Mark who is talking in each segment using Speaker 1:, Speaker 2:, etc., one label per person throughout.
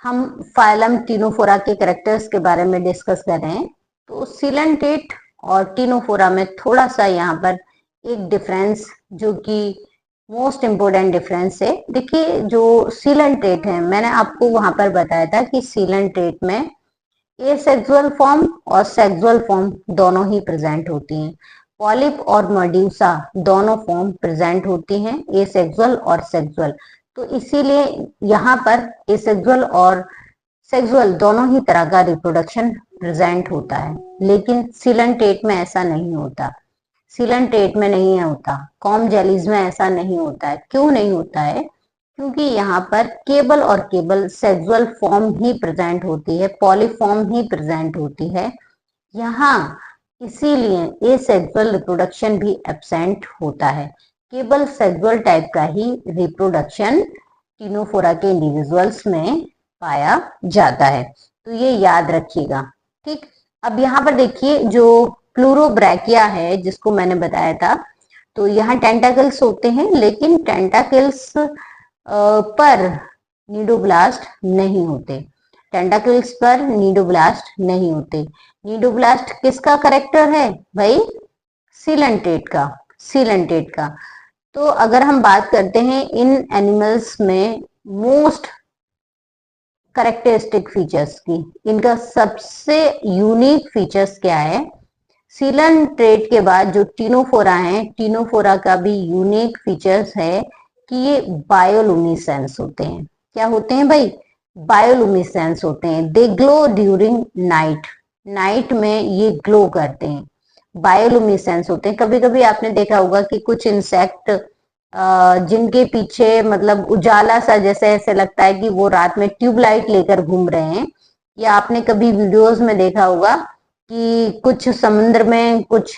Speaker 1: हम phylum Ctenophora के characters के बारे में डिस्कस कर रहे हैं। तो सीलेंटेट और टिनोफोरा में थोड़ा सा यहाँ पर एक डिफरेंस, जो कि मोस्ट इम्पोर्टेंट डिफरेंस है। देखिए, जो सीलेंटेट है, मैंने आपको वहां पर बताया था कि सीलेंटेट में एसेक्सुअल फॉर्म और सेक्सुअल फॉर्म दोनों ही प्रेजेंट होती हैं। पॉलिप और मेड्यूसा दोनों फॉर्म प्रेजेंट होती हैं, एसेक्सुअल और सेक्सुअल। तो इसीलिए यहाँ पर एसेक्सुअल और सेक्सुअल दोनों ही तरह का रिप्रोडक्शन प्रेजेंट होता है, लेकिन सीलेंटेट में ऐसा नहीं होता। सीलेंटेट में नहीं होता, कॉम जेलीज में ऐसा नहीं होता है। क्यों नहीं होता है? क्योंकि यहाँ पर केवल और केवल सेक्सुअल फॉर्म ही प्रेजेंट होती है, पॉलीफॉर्म ही प्रेजेंट होती है यहाँ। इसीलिए एसेक्सुअल रिप्रोडक्शन भी एब्सेंट होता है। केवल सेक्सुअल टाइप का ही रिप्रोडक्शन टिनोफोरा के इंडिविजुअल्स में पाया जाता है। तो ये याद रखिएगा, ठीक। अब यहाँ पर देखिए, जो प्लूरोब्रैकिया है जिसको मैंने बताया था, तो यहाँ टेंटाकल्स होते हैं, लेकिन टेंटाकल्स पर नीडोब्लास्ट नहीं होते। टेंटाकल्स पर नीडोब्लास्ट नहीं होते। नीडोब्लास्ट किसका करेक्टर है भाई? सीलेंटेट का। सीलेंटेट का। तो अगर हम बात करते हैं इन एनिमल्स में मोस्ट करेक्टरिस्टिक फीचर्स की, इनका सबसे यूनिक फीचर्स क्या है? सीलेंट्रेट के बाद जो टिनोफोरा है, टिनोफोरा का भी यूनिक फीचर्स है कि ये बायोलुमिनेसेंस होते हैं। क्या होते हैं भाई? बायोलुमिनेसेंस होते हैं। दे ग्लो ड्यूरिंग नाइट। नाइट में ये ग्लो करते हैं, बायोलुमिनेसेंस होते हैं। कभी कभी आपने देखा होगा कि कुछ इंसेक्ट जिनके पीछे मतलब उजाला सा जैसे ऐसे लगता है कि वो रात में ट्यूबलाइट लेकर घूम रहे हैं, या आपने कभी वीडियोस में देखा होगा कि कुछ समुद्र में कुछ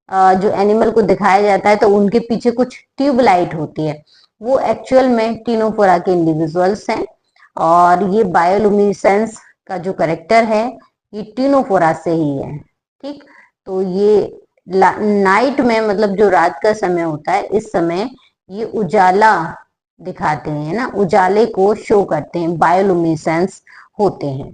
Speaker 1: जो एनिमल को दिखाया जाता है तो उनके पीछे कुछ ट्यूबलाइट होती है, वो एक्चुअल में टिनोफोरा के इंडिविजुअल्स हैं। और ये बायोलुमिनेसेंस का जो करेक्टर है, ये टिनोफोरा से ही है, ठीक। तो ये नाइट में, मतलब जो रात का समय होता है, इस समय ये उजाला दिखाते हैं ना, उजाले को शो करते हैं, बायोलुमिनेसेंस होते हैं।